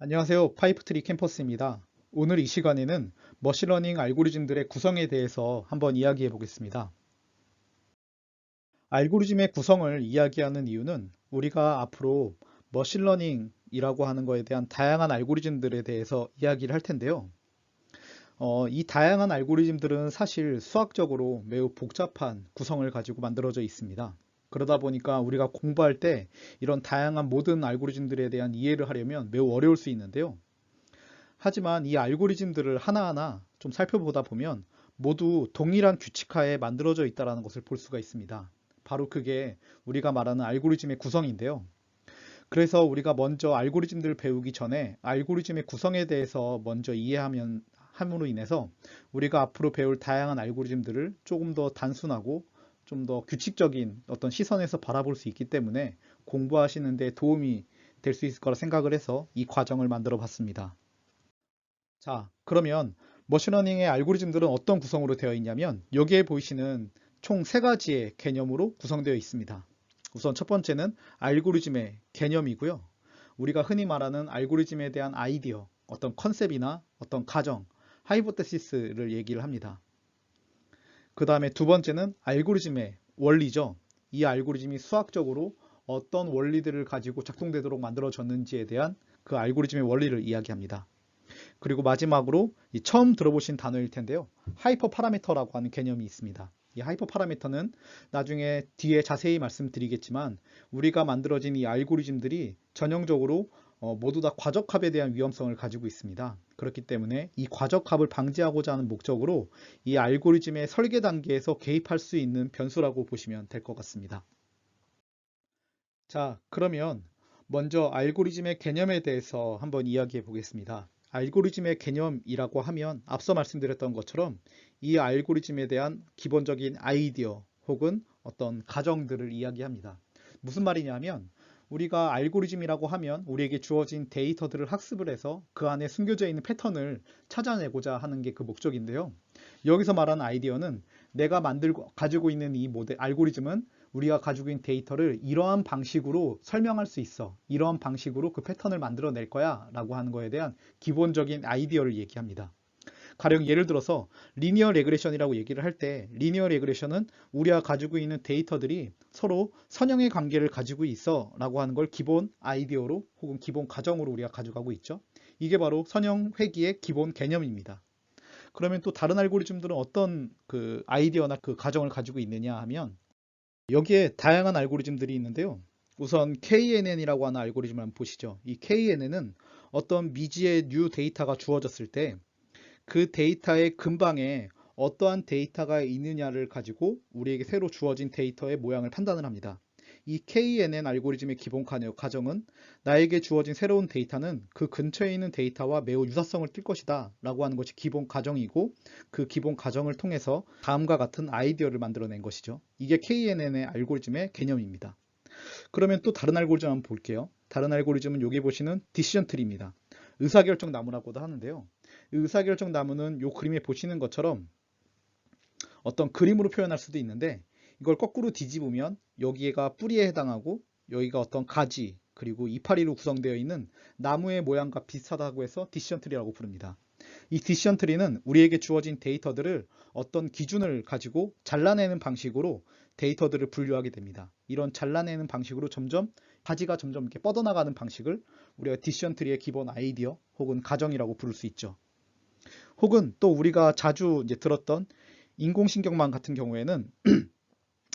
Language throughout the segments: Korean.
안녕하세요. 파이프트리 캠퍼스입니다. 오늘 이 시간에는 머신러닝 알고리즘들의 구성에 대해서 한번 이야기해 보겠습니다. 알고리즘의 구성을 이야기하는 이유는 우리가 앞으로 머신러닝이라고 하는 것에 대한 다양한 알고리즘들에 대해서 이야기를 할 텐데요. 이 다양한 알고리즘들은 사실 수학적으로 매우 복잡한 구성을 가지고 만들어져 있습니다. 그러다 보니까 우리가 공부할 때 이런 다양한 모든 알고리즘들에 대한 이해를 하려면 매우 어려울 수 있는데요. 하지만 이 알고리즘들을 하나하나 좀 살펴보다 보면 모두 동일한 규칙하에 만들어져 있다는 것을 볼 수가 있습니다. 바로 그게 우리가 말하는 알고리즘의 구성인데요. 그래서 우리가 먼저 알고리즘들을 배우기 전에 알고리즘의 구성에 대해서 먼저 이해하면 함으로 인해서 우리가 앞으로 배울 다양한 알고리즘들을 조금 더 단순하고 좀 더 규칙적인 어떤 시선에서 바라볼 수 있기 때문에 공부하시는 데 도움이 될 수 있을 거라 생각을 해서 이 과정을 만들어 봤습니다. 자, 그러면 머신러닝의 알고리즘들은 어떤 구성으로 되어 있냐면 여기에 보이시는 총 세 가지의 개념으로 구성되어 있습니다. 우선 첫 번째는 알고리즘의 개념이고요. 우리가 흔히 말하는 알고리즘에 대한 아이디어, 어떤 컨셉이나 어떤 가정, 하이포테시스를 얘기를 합니다. 그 다음에 두 번째는 알고리즘의 원리죠. 이 알고리즘이 수학적으로 어떤 원리들을 가지고 작동되도록 만들어졌는지에 대한 그 알고리즘의 원리를 이야기합니다. 그리고 마지막으로 처음 들어보신 단어일 텐데요. 하이퍼 파라미터라고 하는 개념이 있습니다. 이 하이퍼 파라미터는 나중에 뒤에 자세히 말씀드리겠지만 우리가 만들어진 이 알고리즘들이 전형적으로 모두 다 과적합에 대한 위험성을 가지고 있습니다. 그렇기 때문에 이 과적합을 방지하고자 하는 목적으로 이 알고리즘의 설계 단계에서 개입할 수 있는 변수라고 보시면 될 것 같습니다. 자, 그러면 먼저 알고리즘의 개념에 대해서 한번 이야기해 보겠습니다. 알고리즘의 개념이라고 하면 앞서 말씀드렸던 것처럼 이 알고리즘에 대한 기본적인 아이디어 혹은 어떤 가정들을 이야기합니다. 무슨 말이냐면 우리가 알고리즘이라고 하면 우리에게 주어진 데이터들을 학습을 해서 그 안에 숨겨져 있는 패턴을 찾아내고자 하는 게 그 목적인데요. 여기서 말하는 아이디어는 내가 만들고 가지고 있는 이 모델 알고리즘은 우리가 가지고 있는 데이터를 이러한 방식으로 설명할 수 있어. 이러한 방식으로 그 패턴을 만들어낼 거야 라고 하는 거에 대한 기본적인 아이디어를 얘기합니다. 가령 예를 들어서 리니어 레그레션이라고 얘기를 할 때 리니어 레그레션은 우리가 가지고 있는 데이터들이 서로 선형의 관계를 가지고 있어 라고 하는 걸 기본 아이디어로 혹은 기본 가정으로 우리가 가져가고 있죠. 이게 바로 선형 회귀의 기본 개념입니다. 그러면 또 다른 알고리즘들은 어떤 그 아이디어나 그 가정을 가지고 있느냐 하면 여기에 다양한 알고리즘들이 있는데요. 우선 KNN이라고 하는 알고리즘을 한번 보시죠. 이 KNN은 어떤 미지의 뉴 데이터가 주어졌을 때 그 데이터의 근방에 어떠한 데이터가 있느냐를 가지고 우리에게 새로 주어진 데이터의 모양을 판단을 합니다. 이 KNN 알고리즘의 기본 가정은 나에게 주어진 새로운 데이터는 그 근처에 있는 데이터와 매우 유사성을 띌 것이다 라고 하는 것이 기본 가정이고 그 기본 가정을 통해서 다음과 같은 아이디어를 만들어낸 것이죠. 이게 KNN의 알고리즘의 개념입니다. 그러면 또 다른 알고리즘 한번 볼게요. 다른 알고리즘은 여기 보시는 디시전 트리입니다. 의사결정 나무라고도 하는데요. 의사결정 나무는 이 그림에 보시는 것처럼 어떤 그림으로 표현할 수도 있는데 이걸 거꾸로 뒤집으면 여기가 뿌리에 해당하고 여기가 어떤 가지 그리고 이파리로 구성되어 있는 나무의 모양과 비슷하다고 해서 디시전 트리라고 부릅니다. 이 디시전 트리는 우리에게 주어진 데이터들을 어떤 기준을 가지고 잘라내는 방식으로 데이터들을 분류하게 됩니다. 이런 잘라내는 방식으로 가지가 점점 이렇게 뻗어나가는 방식을 우리가 디시전 트리의 기본 아이디어 혹은 가정이라고 부를 수 있죠. 혹은 또 우리가 자주 이제 들었던 인공신경망 같은 경우에는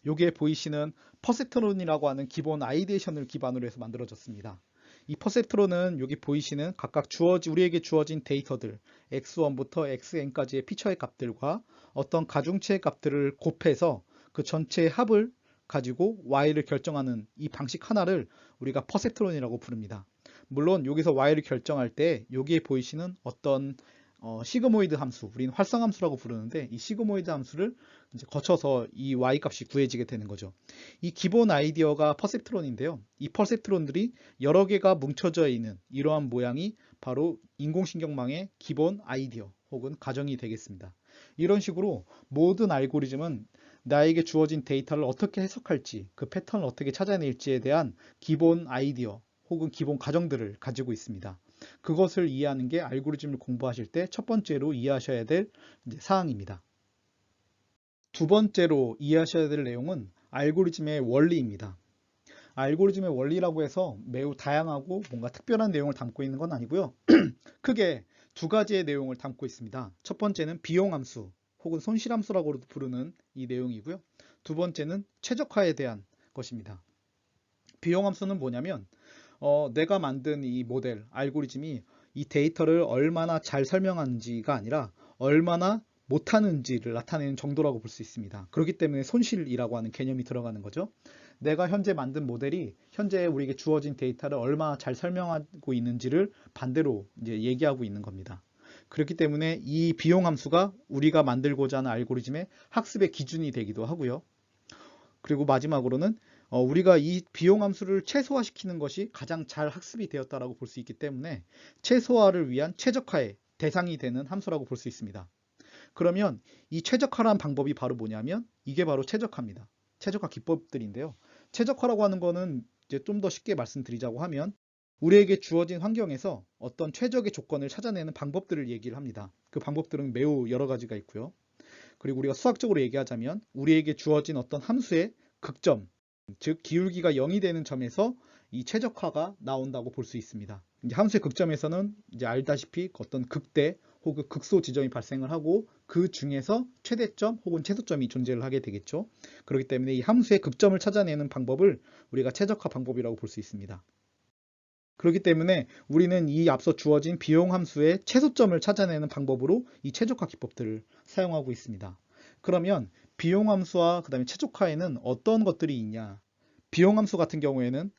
여기에 보이시는 퍼셉트론이라고 하는 기본 아이디에이션을 기반으로 해서 만들어졌습니다. 이 퍼셉트론은 여기 보이시는 각각 우리에게 주어진 데이터들 x1부터 xn까지의 피처의 값들과 어떤 가중치의 값들을 곱해서 그 전체의 합을 가지고 y를 결정하는 이 방식 하나를 우리가 퍼셉트론이라고 부릅니다. 물론 여기서 y를 결정할 때 여기에 보이시는 어떤 시그모이드 함수, 우리는 활성 함수라고 부르는데 이 시그모이드 함수를 이제 거쳐서 이 y 값이 구해지게 되는 거죠. 이 기본 아이디어가 퍼셉트론인데요. 이 퍼셉트론들이 여러 개가 뭉쳐져 있는 이러한 모양이 바로 인공신경망의 기본 아이디어 혹은 가정이 되겠습니다. 이런 식으로 모든 알고리즘은 나에게 주어진 데이터를 어떻게 해석할지, 그 패턴을 어떻게 찾아낼지에 대한 기본 아이디어 혹은 기본 가정들을 가지고 있습니다. 그것을 이해하는 게 알고리즘을 공부하실 때 첫 번째로 이해하셔야 될 사항입니다. 두 번째로 이해하셔야 될 내용은 알고리즘의 원리입니다. 알고리즘의 원리라고 해서 매우 다양하고 뭔가 특별한 내용을 담고 있는 건 아니고요. 크게 두 가지의 내용을 담고 있습니다. 첫 번째는 비용함수 혹은 손실함수라고도 부르는 이 내용이고요. 두 번째는 최적화에 대한 것입니다. 비용함수는 뭐냐면 내가 만든 이 모델, 알고리즘이 이 데이터를 얼마나 잘 설명하는지가 아니라 얼마나 못하는지를 나타내는 정도라고 볼 수 있습니다. 그렇기 때문에 손실이라고 하는 개념이 들어가는 거죠. 내가 현재 만든 모델이 현재 우리에게 주어진 데이터를 얼마나 잘 설명하고 있는지를 반대로 이제 얘기하고 있는 겁니다. 그렇기 때문에 이 비용 함수가 우리가 만들고자 하는 알고리즘의 학습의 기준이 되기도 하고요. 그리고 마지막으로는 우리가 이 비용 함수를 최소화시키는 것이 가장 잘 학습이 되었다라고 볼 수 있기 때문에 최소화를 위한 최적화의 대상이 되는 함수라고 볼 수 있습니다. 그러면 이 최적화라는 방법이 바로 뭐냐면 이게 바로 최적화입니다. 최적화 기법들인데요. 최적화라고 하는 거는 이제 좀 더 쉽게 말씀드리자고 하면 우리에게 주어진 환경에서 어떤 최적의 조건을 찾아내는 방법들을 얘기를 합니다. 그 방법들은 매우 여러 가지가 있고요. 그리고 우리가 수학적으로 얘기하자면 우리에게 주어진 어떤 함수의 극점, 즉 기울기가 0이 되는 점에서 이 최적화가 나온다고 볼 수 있습니다. 이제 함수의 극점에서는 이제 알다시피 어떤 극대 혹은 극소 지점이 발생을 하고 그 중에서 최대점 혹은 최소점이 존재를 하게 되겠죠. 그렇기 때문에 이 함수의 극점을 찾아내는 방법을 우리가 최적화 방법이라고 볼 수 있습니다. 그렇기 때문에 우리는 이 앞서 주어진 비용 함수의 최소점을 찾아내는 방법으로 이 최적화 기법들을 사용하고 있습니다. 그러면 비용 함수와 그다음에 최적화에는 어떤 것들이 있냐? 비용 함수 같은 경우에는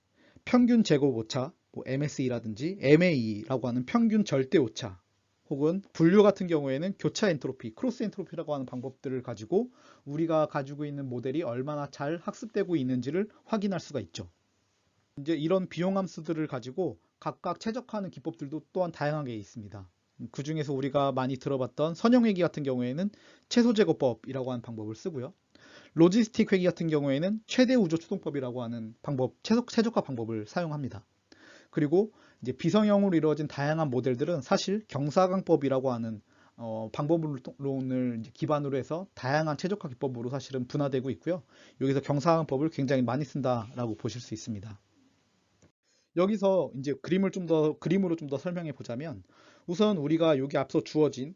평균 제곱 오차, MSE라든지 MAE라고 하는 평균 절대 오차, 혹은 분류 같은 경우에는 교차 엔트로피, 크로스 엔트로피라고 하는 방법들을 가지고 우리가 가지고 있는 모델이 얼마나 잘 학습되고 있는지를 확인할 수가 있죠. 이제 이런 비용 함수들을 가지고 각각 최적화하는 기법들도 또한 다양하게 있습니다. 그 중에서 우리가 많이 들어봤던 선형회기 같은 경우에는 최소제곱법이라고 하는 방법을 쓰고요. 로지스틱 회기 같은 경우에는 최대 우조 추동법이라고 하는 방법, 최적화 방법을 사용합니다. 그리고 이제 비성형으로 이루어진 다양한 모델들은 사실 경사강법이라고 하는 방법론을 기반으로 해서 다양한 최적화 기법으로 사실은 분화되고 있고요. 여기서 경사강법을 굉장히 많이 쓴다라고 보실 수 있습니다. 여기서 이제 그림으로 좀 더 설명해 보자면 우선 우리가 여기 앞서 주어진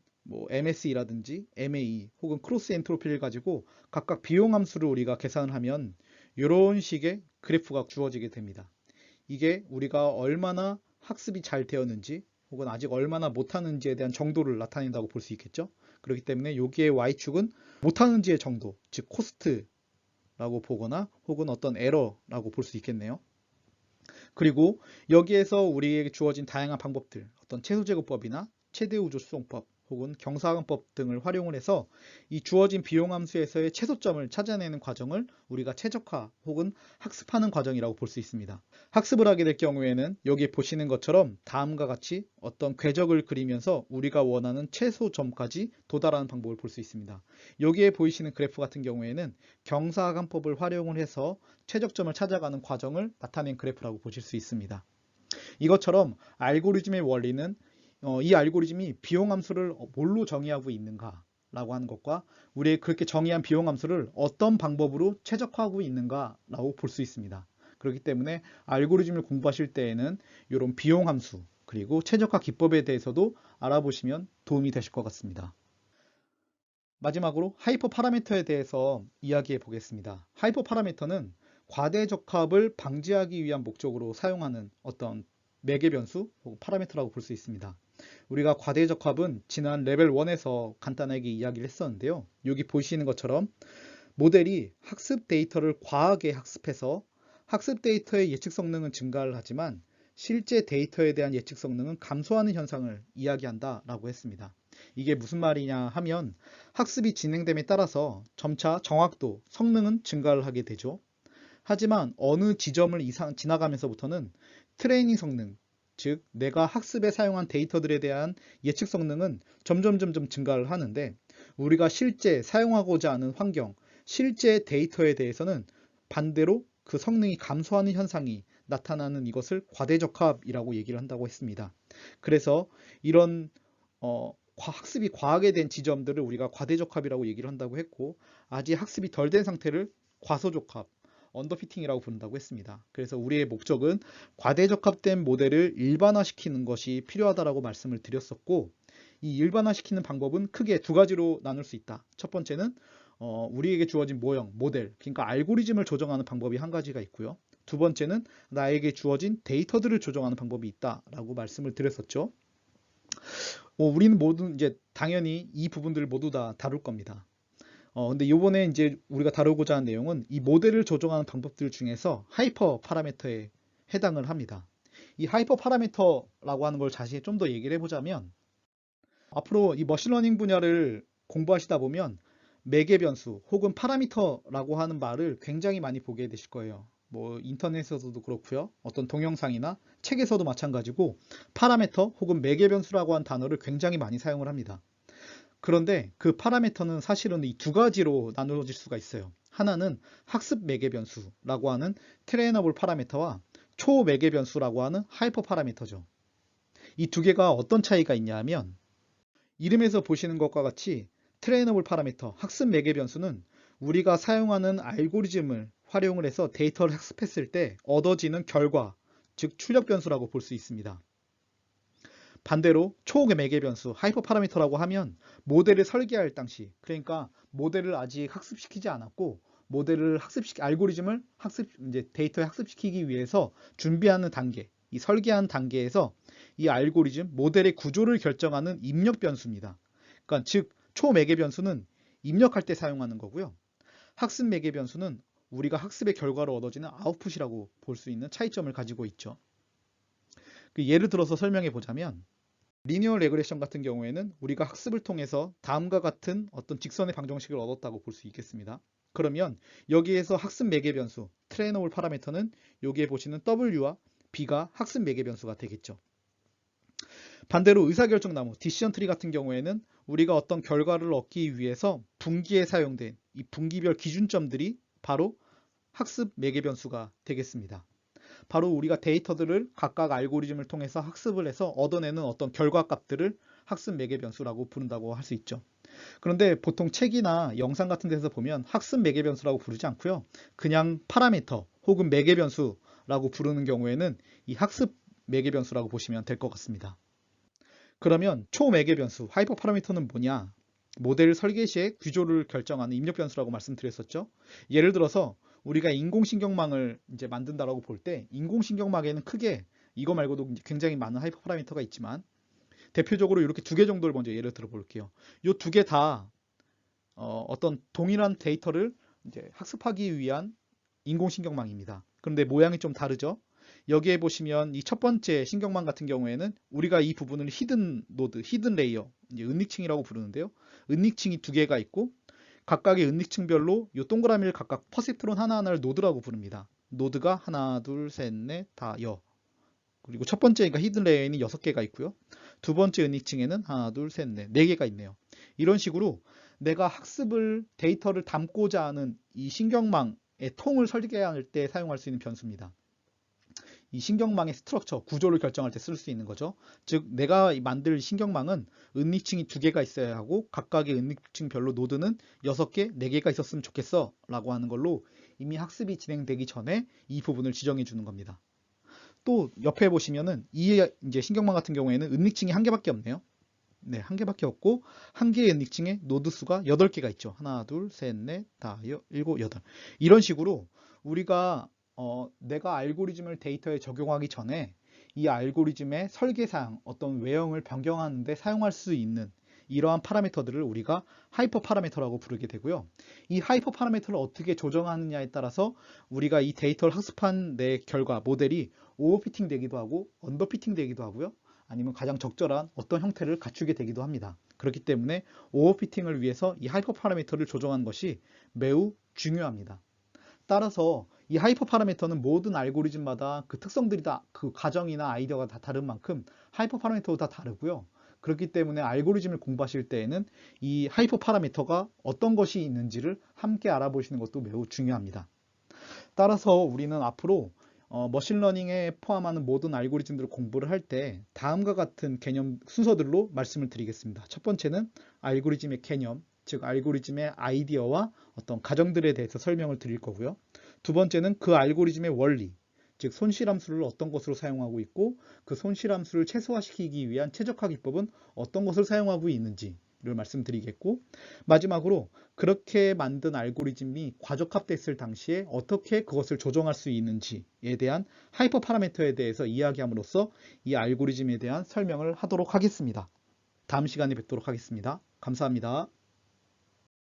MSE라든지 MAE 혹은 크로스 엔트로피를 가지고 각각 비용 함수를 우리가 계산을 하면 이런 식의 그래프가 주어지게 됩니다. 이게 우리가 얼마나 학습이 잘 되었는지 혹은 아직 얼마나 못하는지에 대한 정도를 나타낸다고 볼 수 있겠죠. 그렇기 때문에 여기에 Y축은 못하는지의 정도, 즉 코스트라고 보거나 혹은 어떤 에러라고 볼 수 있겠네요. 그리고 여기에서 우리에게 주어진 다양한 방법들, 어떤 최소제곱법이나 최대우조수송법 혹은 경사항법 등을 활용을 해서 이 주어진 비용함수에서의 최소점을 찾아내는 과정을 우리가 최적화 혹은 학습하는 과정이라고 볼 수 있습니다. 학습을 하게 될 경우에는 여기 보시는 것처럼 다음과 같이 어떤 궤적을 그리면서 우리가 원하는 최소점까지 도달하는 방법을 볼 수 있습니다. 여기에 보이시는 그래프 같은 경우에는 경사항법을 활용을 해서 최적점을 찾아가는 과정을 나타낸 그래프라고 보실 수 있습니다. 이것처럼 알고리즘의 원리는 이 알고리즘이 비용함수를 뭘로 정의하고 있는가 라고 하는 것과 우리의 그렇게 정의한 비용함수를 어떤 방법으로 최적화하고 있는가 라고 볼 수 있습니다. 그렇기 때문에 알고리즘을 공부하실 때에는 이런 비용함수 그리고 최적화 기법에 대해서도 알아보시면 도움이 되실 것 같습니다. 마지막으로 하이퍼 파라미터에 대해서 이야기해 보겠습니다. 하이퍼 파라미터는 과대적합을 방지하기 위한 목적으로 사용하는 어떤 매개 변수 혹은 파라미터라고 볼 수 있습니다. 우리가 과대적합은 지난 레벨 1에서 간단하게 이야기를 했었는데요. 여기 보시는 것처럼 모델이 학습 데이터를 과하게 학습해서 학습 데이터의 예측 성능은 증가를 하지만 실제 데이터에 대한 예측 성능은 감소하는 현상을 이야기한다라고 했습니다. 이게 무슨 말이냐 하면 학습이 진행됨에 따라서 점차 정확도, 성능은 증가를 하게 되죠. 하지만 어느 지점을 지나가면서부터는 트레이닝 성능, 즉 내가 학습에 사용한 데이터들에 대한 예측 성능은 점점 증가를 하는데 우리가 실제 사용하고자 하는 환경, 실제 데이터에 대해서는 반대로 그 성능이 감소하는 현상이 나타나는 이것을 과대적합이라고 얘기를 한다고 했습니다. 그래서 이런 학습이 과하게 된 지점들을 우리가 과대적합이라고 얘기를 한다고 했고, 아직 학습이 덜 된 상태를 과소적합, 언더피팅이라고 부른다고 했습니다. 그래서 우리의 목적은 과대적합된 모델을 일반화시키는 것이 필요하다라고 말씀을 드렸었고, 이 일반화시키는 방법은 크게 두 가지로 나눌 수 있다. 첫 번째는 우리에게 주어진 모형, 모델, 그러니까 알고리즘을 조정하는 방법이 한 가지가 있고요. 두 번째는 나에게 주어진 데이터들을 조정하는 방법이 있다라고 말씀을 드렸었죠. 우리는 모두 이제 당연히 이 부분들을 모두 다 다룰 겁니다. 근데 이번에 이제 우리가 다루고자 하는 내용은 이 모델을 조정하는 방법들 중에서 하이퍼 파라미터에 해당을 합니다. 이 하이퍼 파라미터라고 하는 걸 자세히 좀 더 얘기를 해보자면, 앞으로 이 머신러닝 분야를 공부하시다 보면 매개 변수 혹은 파라미터라고 하는 말을 굉장히 많이 보게 되실 거예요. 뭐 인터넷에서도 그렇고요. 어떤 동영상이나 책에서도 마찬가지고 파라미터 혹은 매개 변수라고 하는 단어를 굉장히 많이 사용을 합니다. 그런데 그 파라미터는 사실은 이 두 가지로 나누어질 수가 있어요. 하나는 학습 매개 변수라고 하는 트레이너블 파라미터와 초매개 변수라고 하는 하이퍼 파라미터죠. 이 두 개가 어떤 차이가 있냐 하면, 이름에서 보시는 것과 같이 트레이너블 파라미터, 학습 매개 변수는 우리가 사용하는 알고리즘을 활용을 해서 데이터를 학습했을 때 얻어지는 결과, 즉 출력 변수라고 볼 수 있습니다. 반대로 초매개 변수, 하이퍼 파라미터라고 하면 모델을 설계할 당시, 그러니까 모델을 아직 학습시키지 않았고 모델을 알고리즘을 이제 데이터에 학습시키기 위해서 준비하는 단계, 이 설계하는 단계에서 이 알고리즘, 모델의 구조를 결정하는 입력 변수입니다. 그러니까 즉 초매개 변수는 입력할 때 사용하는 거고요. 학습 매개 변수는 우리가 학습의 결과로 얻어지는 아웃풋이라고 볼 수 있는 차이점을 가지고 있죠. 예를 들어서 설명해 보자면, 리니어 레그레션 같은 경우에는 우리가 학습을 통해서 다음과 같은 어떤 직선의 방정식을 얻었다고 볼 수 있겠습니다. 그러면 여기에서 학습 매개 변수, 트레이너블 파라미터는 여기에 보시는 W와 B가 학습 매개 변수가 되겠죠. 반대로 의사결정 나무, 디시전 트리 같은 경우에는 우리가 어떤 결과를 얻기 위해서 분기에 사용된 이 분기별 기준점들이 바로 학습 매개 변수가 되겠습니다. 바로 우리가 데이터들을 각각 알고리즘을 통해서 학습을 해서 얻어내는 어떤 결과값들을 학습 매개 변수라고 부른다고 할 수 있죠. 그런데 보통 책이나 영상 같은 데서 보면 학습 매개 변수라고 부르지 않고요. 그냥 파라미터 혹은 매개 변수라고 부르는 경우에는 이 학습 매개 변수라고 보시면 될 것 같습니다. 그러면 초매개 변수, 하이퍼 파라미터는 뭐냐? 모델 설계 시에 구조를 결정하는 입력 변수라고 말씀드렸었죠. 예를 들어서 우리가 인공신경망을 이제 만든다라고 볼 때, 인공신경망에는 크게 이거 말고도 굉장히 많은 하이퍼 파라미터가 있지만 대표적으로 이렇게 두 개 정도를 먼저 예를 들어 볼게요. 이 두 개 다 어떤 동일한 데이터를 이제 학습하기 위한 인공신경망입니다. 그런데 모양이 좀 다르죠. 여기에 보시면 이 첫 번째 신경망 같은 경우에는 우리가 이 부분을 히든 노드, 히든 레이어, 이제 은닉층이라고 부르는데요. 은닉층이 두 개가 있고 각각의 은닉층별로 이 동그라미를 각각 퍼셉트론 하나하나를 노드라고 부릅니다. 노드가 하나, 둘, 셋, 넷, 다, 여. 그리고 첫 번째, 그러니까 히든 레이어에는 6개가 있고요. 두 번째 은닉층에는 하나, 둘, 셋, 넷, 4개가 있네요. 이런 식으로 내가 학습을, 데이터를 담고자 하는 이 신경망의 통을 설계할 때 사용할 수 있는 변수입니다. 이 신경망의 스트럭처, 구조를 결정할 때 쓸 수 있는 거죠. 즉 내가 만들 신경망은 은닉층이 2개가 있어야 하고 각각의 은닉층별로 노드는 6개, 4개가 있었으면 좋겠어 라고 하는 걸로 이미 학습이 진행되기 전에 이 부분을 지정해 주는 겁니다. 또 옆에 보시면은 이 이제 신경망 같은 경우에는 은닉층이 1개밖에 없네요. 네, 1개밖에 없고 한 개의 은닉층에 노드 수가 8개가 있죠. 하나, 둘, 셋, 넷, 다, 일곱, 여덟. 이런 식으로 우리가 내가 알고리즘을 데이터에 적용하기 전에 이 알고리즘의 설계사항, 어떤 외형을 변경하는 데 사용할 수 있는 이러한 파라미터들을 우리가 하이퍼 파라미터라고 부르게 되고요. 이 하이퍼 파라미터를 어떻게 조정하느냐에 따라서 우리가 이 데이터를 학습한 내 결과, 모델이 오버피팅 되기도 하고 언더피팅 되기도 하고요. 아니면 가장 적절한 어떤 형태를 갖추게 되기도 합니다. 그렇기 때문에 오버피팅을 위해서 이 하이퍼 파라미터를 조정하는 것이 매우 중요합니다. 따라서 이 하이퍼 파라미터는 모든 알고리즘마다 그 특성들이 다, 그 가정이나 아이디어가 다 다른 만큼 하이퍼 파라미터도 다 다르고요. 그렇기 때문에 알고리즘을 공부하실 때에는 이 하이퍼 파라미터가 어떤 것이 있는지를 함께 알아보시는 것도 매우 중요합니다. 따라서 우리는 앞으로 머신러닝에 포함하는 모든 알고리즘들을 공부를 할 때 다음과 같은 개념 순서들로 말씀을 드리겠습니다. 첫 번째는 알고리즘의 개념, 즉 알고리즘의 아이디어와 어떤 가정들에 대해서 설명을 드릴 거고요. 두 번째는 그 알고리즘의 원리, 즉 손실함수를 어떤 것으로 사용하고 있고 그 손실함수를 최소화시키기 위한 최적화 기법은 어떤 것을 사용하고 있는지를 말씀드리겠고, 마지막으로 그렇게 만든 알고리즘이 과적합됐을 당시에 어떻게 그것을 조정할 수 있는지에 대한 하이퍼 파라미터에 대해서 이야기함으로써 이 알고리즘에 대한 설명을 하도록 하겠습니다. 다음 시간에 뵙도록 하겠습니다. 감사합니다.